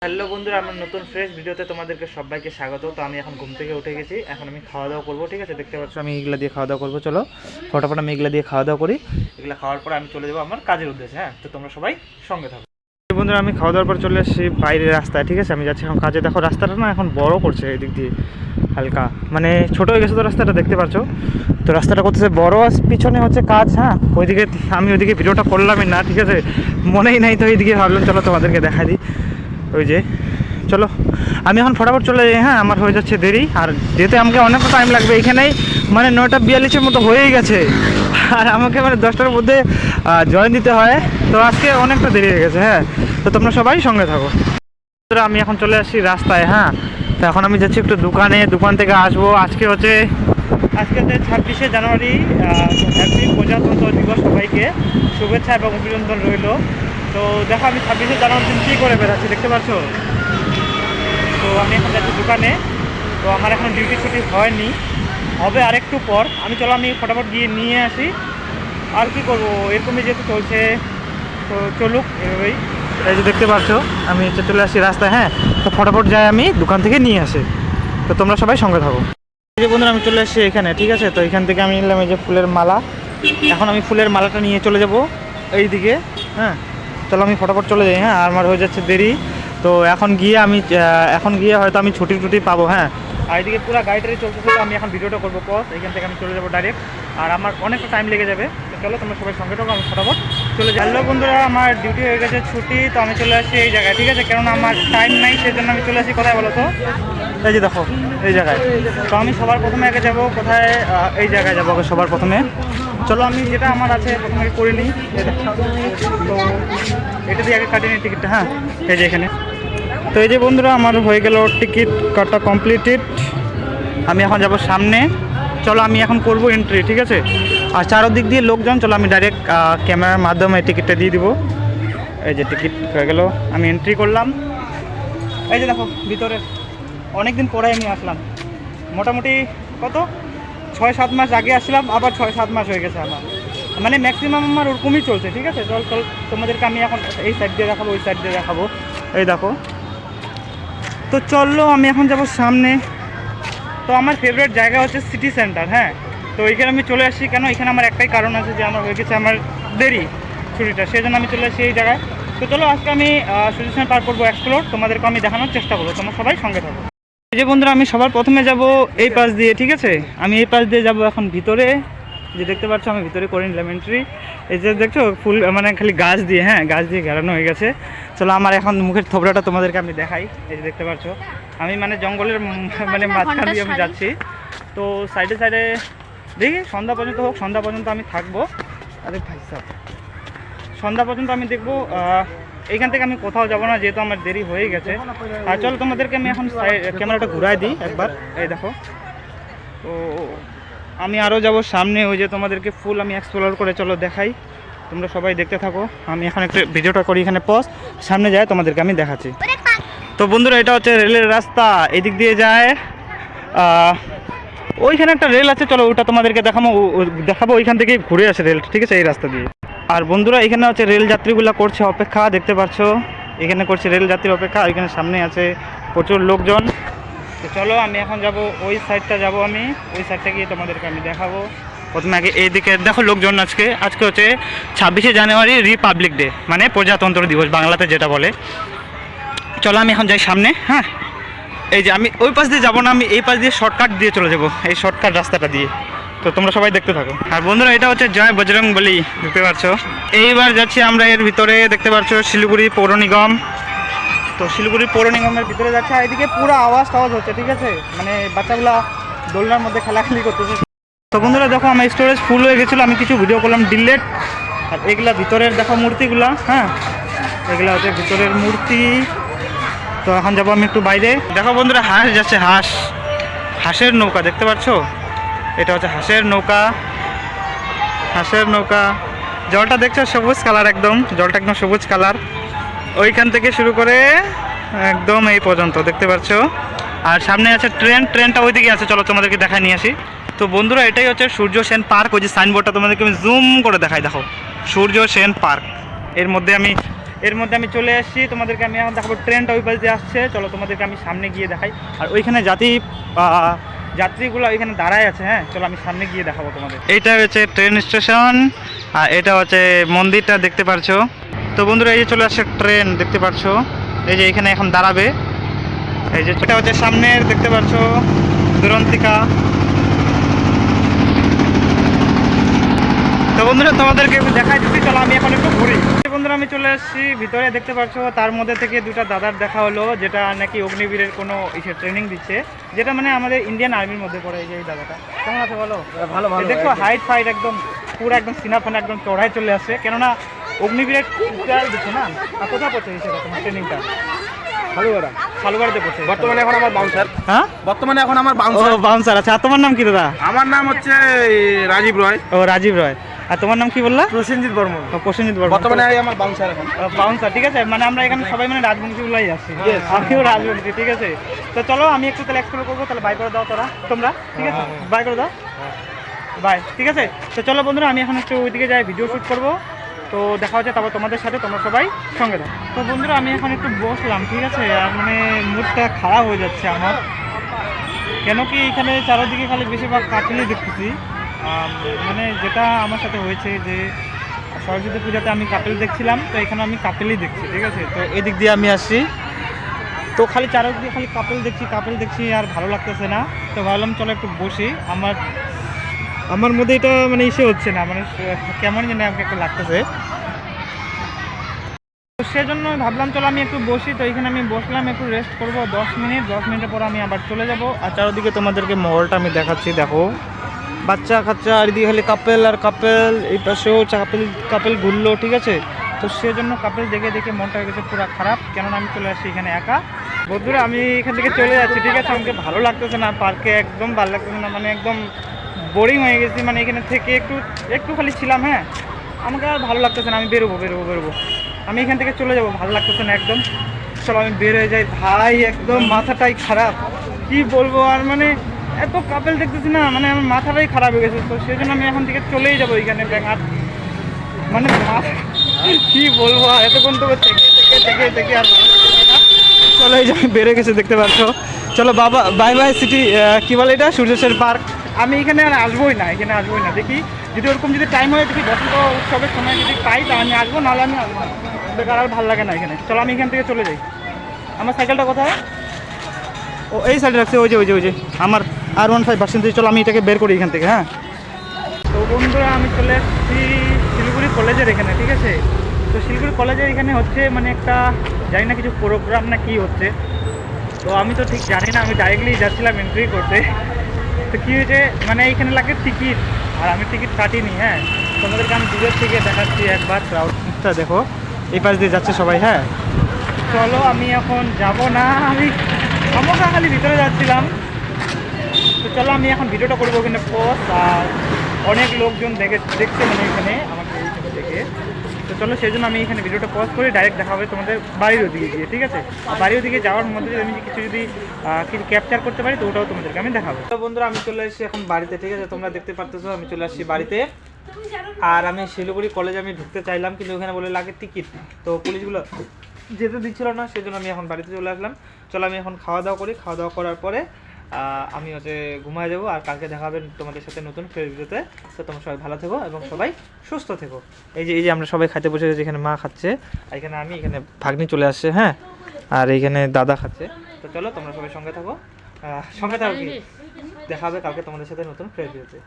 Hello বন্ধুরা, আমার নতুন ফ্রেশ ভিডিওতে তোমাদেরকে সবাইকে স্বাগত। তো আমি এখন ঘুম থেকে উঠে গেছি, এখন আমি খাওয়া দাওয়া করবো। ঠিক আছে, দেখতে পাচ্ছ আমি এগুলা দিয়ে খাওয়া দাওয়া করবো। চলো ফটাফট আমি এগুলা দিয়ে খাওয়া দাওয়া করি। এগুলা খাওয়ার পর আমি চলে যাবো আমার কাজের উদ্দেশ্যে। হ্যাঁ, তো তোমরা সবাই সঙ্গে থাকো। বন্ধুরা, আমি খাওয়া দাওয়ার পর চলে এসেছি বাইরের রাস্তায়। ঠিক আছে, আমি যাচ্ছি এখন কাজে। দেখো রাস্তাটা না এখন বড় করছে, এদিক দিয়ে হালকা মানে ছোট হয়ে গেছে তো রাস্তাটা, দেখতে পাচ্ছ তো রাস্তাটা করতেছে বড়। পিছনে হচ্ছে কাজ। হ্যাঁ, ওইদিকে আমি ওইদিকে ভিডিওটা করলামই না। ঠিক আছে, মনেই নাই, তো এইদিকে ভাবলাম চলো তোমাদেরকে দেখা দিই। ওই যে চলো আমি এখন ফটাফট চলে যাই। হ্যাঁ, আমার হয়ে যাচ্ছে দেরি, আর যেতে আমাকে অনেকটা টাইম লাগবে। এখানেই মানে 9:42 মতো হয়েই গেছে, আর আমাকে মানে 10টার মধ্যে জয়েন দিতে হয়। তো আজকে অনেকটা দেরি হয়ে গেছে। হ্যাঁ, তো তোমরা সবাই সঙ্গে থাকো। আমি এখন চলে আসছি রাস্তায়। হ্যাঁ, তো এখন আমি যাচ্ছি একটু দোকান থেকে আসবো। আজকে হচ্ছে 26শে জানুয়ারি। হ্যাপি প্রজাতন্ত্র দিবস, সবাইকে শুভেচ্ছা এবং অভিনন্দন রইল। তো দেখো আমি 26শে জানুয়ারির দিন কী করে বেড়াচ্ছি, দেখতে পাচ্ছ। তো আমি এখন যাচ্ছি দোকানে। তো আমার এখন ডিউটি ছুটি হয়নি, হবে আরেকটু পর। আমি ফটাফট গিয়ে নিয়ে আসি। আর কি করব, এরকমই যেহেতু চলছে, তো চলুক এভাবেই। এই যে দেখতে পাচ্ছ আমি চলে আসছি রাস্তায়। হ্যাঁ, তো ফটাফট যাই আমি দোকান থেকে নিয়ে আসি। তো তোমরা সবাই সঙ্গে থাকো। এই যে বন্ধুরা, আমি চলে আসছি এখানে। ঠিক আছে, তো এখান থেকে আমি নিলাম এই যে ফুলের মালা। এখন আমি ফুলের মালাটা নিয়ে চলে যাব এই দিকে। হ্যাঁ, চলো আমি ফটাফট চলে যাই। হ্যাঁ, আমার হয়ে যাচ্ছে দেরি। তো এখন গিয়ে হয়তো আমি ছুটি পাবো। হ্যাঁ, আর এদিকে পুরো গাড়িটারি চলতেছে। তো আমি এখন ভিডিওটা করবো পজ, এখান থেকে আমি চলে যাবো ডাইরেক্ট, আর আমার অনেকটা টাইম লেগে যাবে। তো চলো তোমরা সবাই সঙ্গে থাকো, আমি ফটাফট চলে যাই। হ্যালো বন্ধুরা, আমার ডিউটি হয়ে গেছে ছুটি। তো আমি চলে আসছি এই জায়গায়। ঠিক আছে, কেননা আমার টাইম নাই, সেই জন্য আমি চলে আসি কোথায় বলো তো? এই যে দেখো এই জায়গায়। তো আমি সবার প্রথমে আগে যাবো কোথায়, এই জায়গায় যাবো সবার প্রথমে। চলো আমি যেটা আমার আছে প্রথমে করে নিই। তো এটা দিয়ে আগে কাটিয়ে নিই টিকিটটা। হ্যাঁ, এই যে এখানে। তো এই যে বন্ধুরা, আমার হয়ে গেল টিকিট কাটা কমপ্লিটেড। আমি এখন যাব সামনে। চলো আমি এখন করব এন্ট্রি। ঠিক আছে, আর চারদিক দিয়ে লোকজন। চলো আমি ডাইরেক্ট ক্যামেরার মাধ্যমে টিকিটটা দিয়ে দিব। এই যে টিকিট হয়ে গেল, আমি এন্ট্রি করলাম। এই যে দেখো ভিতরে, অনেক দিন পরে আমি আসলাম। মোটামুটি কত 6-7 মাস আগে আসলাম, আবার 6-7 মাস হয়ে গেছে আমার, মানে ম্যাক্সিমাম আমার ওরকমই চলছে। ঠিক আছে, চল তোমাদেরকে আমি এখন এই সাইড দিয়ে দেখাবো, ওই সাইড দিয়ে দেখাবো। এই দেখো, তো চললো আমি এখন যাব সামনে। তো আমার ফেভারিট জায়গা হচ্ছে সিটি সেন্টার। হ্যাঁ, তো এখানে আমি চলে আসছি কেন, এখানে আমার একটাই কারণ আছে যে আমার হয়ে গেছে আমার দেরি ছুটিটা, সেই জন্য আমি চলে আসছি এই জায়গায়। তো চলো আজকে আমি সিটি পার করবো, এক্সপ্লোর, তোমাদেরকে আমি দেখানোর চেষ্টা করবো। তোমরা সবাই সঙ্গে থাকো। এই যে বন্ধুরা, আমি সবার প্রথমে যাব এই পাশ দিয়ে। ঠিক আছে, আমি এই পাশ দিয়ে যাব এখন ভিতরে। যে দেখতে পাচ্ছ আমি ভিতরে করে নিলাম এন্ট্রি। এই যে দেখছো ফুল মানে খালি গাছ দিয়ে, হ্যাঁ গাছ দিয়ে ঘেরানো হয়ে গেছে। চলো আমার এখন মুখের থোবড়াটা তোমাদেরকে আমি দেখাই। এই যে দেখতে পাচ্ছ আমি মানে জঙ্গলের মানে মাঝখান দিয়ে আমি যাচ্ছি। তো সাইডে দেখি সন্ধ্যা পর্যন্ত হোক, সন্ধ্যা পর্যন্ত আমি থাকবো। আরে ভাই সাহেব, সন্ধ্যা পর্যন্ত আমি দেখবো। এইখান থেকে আমি কোথাও যাব না, যেহেতু আমার দেরি হয়ে গেছে। আর চলো তোমাদেরকে আমি এখন ক্যামেরাটা ঘুরাই দিই একবার। এই দেখো, তো আমি আরও যাব সামনে। ওই যে তোমাদেরকে ফুল আমি এক্সপ্লোর করে চলো দেখাই, তোমরা সবাই দেখতে থাকো। আমি এখন একটা ভিডিওটা করি এখানে পজ, সামনে যায় তোমাদেরকে আমি দেখাচ্ছি। তো বন্ধুরা, এটা হচ্ছে রেলের রাস্তা, এই দিক দিয়ে যায়। ওইখানে একটা রেল আছে, চলো ওটা তোমাদেরকে দেখাবো। ওইখান থেকে ঘুরে আসে রেল। ঠিক আছে, এই রাস্তা দিয়ে। আর বন্ধুরা, এখানে হচ্ছে রেল যাত্রীগুলো করছে অপেক্ষা, দেখতে পাচ্ছ এখানে করছে রেল যাত্রীর অপেক্ষা। এখানে সামনে আছে প্রচুর লোকজন। তো চলো আমি এখন যাব ওই সাইডটা, যাব আমি ওই সাইডটা গিয়ে তোমাদেরকে আমি দেখাবো। প্রথমে আগে এইদিকে দেখো লোকজন। আজকে হচ্ছে 26শে জানুয়ারি, রিপাবলিক ডে, মানে প্রজাতন্ত্র দিবস বাংলাতে যেটা বলে। চলো আমি এখন যাই সামনে। হ্যাঁ, এই যে আমি ওই পাশ দিয়ে যাবো না, আমি এই পাশ দিয়ে শর্টকাট দিয়ে চলে যাবো, এই শর্টকাট রাস্তাটা দিয়ে। তো তোমরা সবাই দেখতে থাকো। আর বন্ধুরা, এটা হচ্ছে জয় বজরংবলী, দেখতে পাচ্ছ। এইবার যাচ্ছি আমরা এর ভিতরে, দেখতে পাচ্ছ শিলিগুড়ি পৌর নিগম। তো শিলিগুড়ি পৌর নিগমের ভিতরে যাচ্ছে, আর এদিকে পুরো আওয়াজ হচ্ছে। ঠিক আছে, মানে বাচ্চাগুলা দোলনার মধ্যে খেলাখেলি করতেছে। তো বন্ধুরা দেখো, আমার স্টোরেজ ফুল হয়ে গেছিলো, আমি কিছু ভিডিও করলাম ডিলেট। আর এগুলা ভিতরের দেখো মূর্তিগুলা। হ্যাঁ, এগুলা হচ্ছে ভিতরের মূর্তি। তো এখন যাবো আমি একটু বাইরে। দেখো বন্ধুরা, হাঁস যাচ্ছে, হাঁসের নৌকা, দেখতে পাচ্ছ। এটা হচ্ছে হাঁসের নৌকা। জলটা দেখছো সবুজ কালার, একদম জলটা একদম সবুজ কালার। ওইখান থেকে শুরু করে একদম এই পর্যন্ত, দেখতে পাচ্ছ। আর সামনে আছে ট্রেনটা ওইদিকে আছে, চলো তোমাদেরকে দেখায় নিয়ে আসি। তো বন্ধুরা, এটাই হচ্ছে সূর্য সেন পার্ক। ওই যে সাইনবোর্ডটা তোমাদেরকে আমি জুম করে দেখাই, দেখো সূর্য সেন পার্ক। এর মধ্যে আমি এর মধ্যে আমি চলে আসছি, তোমাদেরকে আমি এখন দেখাবো ট্রেনটা ওই পাশ দিয়ে আসছে। চলো তোমাদেরকে আমি সামনে গিয়ে দেখাই। আর ওইখানে যাত্রীগুলো ওইখানে দাঁড়ায় আছে। হ্যাঁ চলো আমি সামনে গিয়ে দেখাবো তোমাদের। এইটা হচ্ছে ট্রেন স্টেশন আর এটা হচ্ছে মন্দিরটা দেখতে পারছো। তো বন্ধুরা এই যে চলে আসছে ট্রেন দেখতে পারছো, এই যে এখানে এখন দাঁড়াবে। এই যে এটা হচ্ছে সামনের দেখতে পারছো দুরন্তিকা। তো বন্ধুরা তোমাদেরকে একটু দেখাই দিচ্ছি, চলো আমি এখন একটু ঘুরি। বন্ধুরা আমি চলে আসছি ভিতরে দেখতে পাচ্ছ, তার মধ্যে থেকে দুটো দাদার দেখা হলো যেটা নাকি অগ্নিবীরের কোনো ইসে ট্রেনিং দিচ্ছে, যেটা মানে আমাদের ইন্ডিয়ান আর্মির মধ্যে পড়ে। এই দাদাটা কেমন আছে বলো? ভালো ভালো। দেখো হাইট ফাইট একদম পুরো একদম সিনাফানা একদম চড়াই চলে আসছে, কেননা অগ্নিবীরের ট্রায়াল দিচ্ছে না। আর কোথায় পড়ছে এই তোমার ট্রেনিংটা? সালুবাড়াতে পড়ছে। বর্তমানে এখন আমার বাউন্সার। হ্যাঁ বর্তমানে এখন আমার বাউন্সার। আচ্ছা আর তোমার নাম কি দাদা? আমার নাম হচ্ছে রাজীব রয়। ও রাজীব রয়। আর তোমার নাম কি বললা? প্রসেনজিৎ বর্মন। প্রসেনজিৎ বর্মন। বর্তমানে আমার বাউন্সার এখন। বাউন্সার, ঠিক আছে। মানে আমরা এখানে সবাই মানে রাজবংশীগুলাই আসছি। আমিও রাজবংশী, ঠিক আছে। তো চলো আমি একটু তাহলে এক্সপ্লোর করবো, তাহলে বাই করে দাও তোমরা, ঠিক আছে? বাই করে দাও, বাই, ঠিক আছে। তো চলো বন্ধুরা আমি এখন একটু ওইদিকে যাই, ভিডিও শ্যুট করবো। তো দেখা হচ্ছে তারপর তোমাদের সাথে, তোমরা সবাই সঙ্গে দাও। তো বন্ধুরা আমি এখন একটু বসলাম, ঠিক আছে। আর মানে মুডটা খারাপ হয়ে যাচ্ছে আমার, কেন কি এখানে চারদিকে খালি বেশিরভাগ কাপেলই দেখতেছি। মানে যেটা আমার সাথে হয়েছে যে সরস্বতী পূজাতে আমি কাপেল দেখছিলাম, তো এখানে আমি কাপেলই দেখছি, ঠিক আছে। তো এদিক দিয়ে আমি আসছি, তো খালি চারদিকে খালি কাপেল দেখছি আর ভালো লাগতেছে না। তো ভাবলাম চলো একটু বসি। আমার মধ্যে এটা মানে ইসে হচ্ছে না, মানে কেমন যেন আমাকে একটু লাগতেছে। তো সেজন্য ভাবলাম চলো আমি একটু বসি। তো এখানে আমি বসলাম, একটু রেস্ট করবো 10 মিনিটের পর আমি আবার চলে যাব। আর চারদিকে তোমাদেরকে মহলটা আমি দেখাচ্ছি, দেখো বাচ্চা কাচ্চা আর এদিকে খালি কাপেল আর কাপেল, এই পাশেও কাপেল ঘুরলো, ঠিক আছে। তো সেজন্য কাপেল দেখে মনটা হয়ে গেছে পুরো খারাপ, কেননা আমি চলে আসছি এখানে একা। বন্ধুরা আমি এখান থেকে চলে যাচ্ছি, ঠিক আছে। আমাকে ভালো লাগতেছে না, পার্কে একদম ভালো লাগতেছে না, মানে একদম বোরিং হয়ে গেছি। মানে এখানে থেকে একটু খালি ছিলাম, হ্যাঁ আমাকে আর ভালো লাগতেছে না। আমি বেরোবো। আমি এখান থেকে চলে যাবো, ভালো লাগতেছে না একদম। চলো আমি বের হয়ে যাই ভাই, একদম মাথাটাই খারাপ, কি বলবো আর। মানে এত কাপেল দেখতেছি না, মানে আমার মাথাটাই খারাপ হয়ে গেছে। তো সেই জন্য আমি এখন থেকে চলেই যাবো এখানে ব্যাঙার, মানে কি বলবো আর। এতক্ষণ তো থেকে আর চলেই যাবে, বেড়ে গেছে দেখতে পাচ্ছ। চলো বাবা বাই সিটি, কি বলে এটা, সূর্যেশ্বর পার্ক। আমি এখানে আর আসবোই না, দেখি যদি ওরকম যদি টাইম হয়, দেখি বসন্ত উৎসবের সময় যদি পাই তা আমি আসবো, নাহলে আমি আসবো না। বেকার আর ভালো লাগে না এখানে। চলো আমি এখান থেকে চলে যাই। আমার সাইকেলটা কোথায়? ও এই সাইডে রাখছে, ওই যে আমার R15 চলো আমি এটাকে বের করি এখান থেকে। হ্যাঁ তো বন্ধুরা আমি চলে এসেছি শিলিগুড়ি কলেজের এখানে, ঠিক আছে। তো শিলিগুড়ি কলেজের এখানে হচ্ছে মানে একটা জানি না কিছু প্রোগ্রাম না কি হচ্ছে, তো আমি তো ঠিক জানি না। আমি ডাইরেক্টলি যাচ্ছিলাম এন্ট্রি করতে। তো কী হয়েছে মানে এইখানে লাগে টিকিট, আর আমি টিকিট কাটিনি। হ্যাঁ তোমাদেরকে আমি দূরের থেকে দেখাচ্ছি একবার, ক্রাউডটা দেখো, এই পাশ দিয়ে যাচ্ছে সবাই। হ্যাঁ চলো আমি এখন যাব না, আমি আমরা খালি ভিতরে যাচ্ছিলাম। তো চলো আমি এখন ভিডিওটা করবো ওখানে পোস্ট, আর অনেক লোকজন দেখছে মানে এখানে আমাকে এইখানে দেখে। তো চলো সেই জন্য আমি এখানে ভিডিওটা পজ করে ডাইরেক্ট দেখা হবে তোমাদের বাড়ির ওদিকে গিয়ে, ঠিক আছে। বাড়ির ওদিকে যাওয়ার মধ্যে যদি আমি কিছু ক্যাপচার করতে পারি তো ওটাও তোমাদেরকে আমি দেখাবো। তো বন্ধুরা আমি চলে এসেছি এখন বাড়িতে, ঠিক আছে। তোমরা দেখতে পারতেছো আমি চলে আসছি বাড়িতে। আর আমি শিলিগুড়ি কলেজে আমি ঢুকতে চাইলাম, কিন্তু ওখানে বলে লাগে টিকিট, তো পুলিশগুলো যেতে দিচ্ছিল না, সেই জন্য আমি এখন বাড়িতে চলে আসলাম। চলো আমি এখন খাওয়া দাওয়া করি, খাওয়া দাওয়া করার পরে আমি হচ্ছে ঘুমায় যাবো। আর কালকে দেখা হবে তোমাদের সাথে নতুন ফ্রেশ ভিডিওতে। তো তোমরা সবাই ভালো থেকো এবং সবাই সুস্থ থেকো। এই যে আমরা সবাই খাইতে বসে গেছি, এখানে মা খাচ্ছে, আর এখানে ভাগ্নি চলে আসছে, হ্যাঁ, আর এইখানে দাদা খাচ্ছে। তো চলো তোমরা সবাই সঙ্গে থাকো কি দেখা হবে কালকে তোমাদের সাথে নতুন ফ্রেশ ভিডিওতে।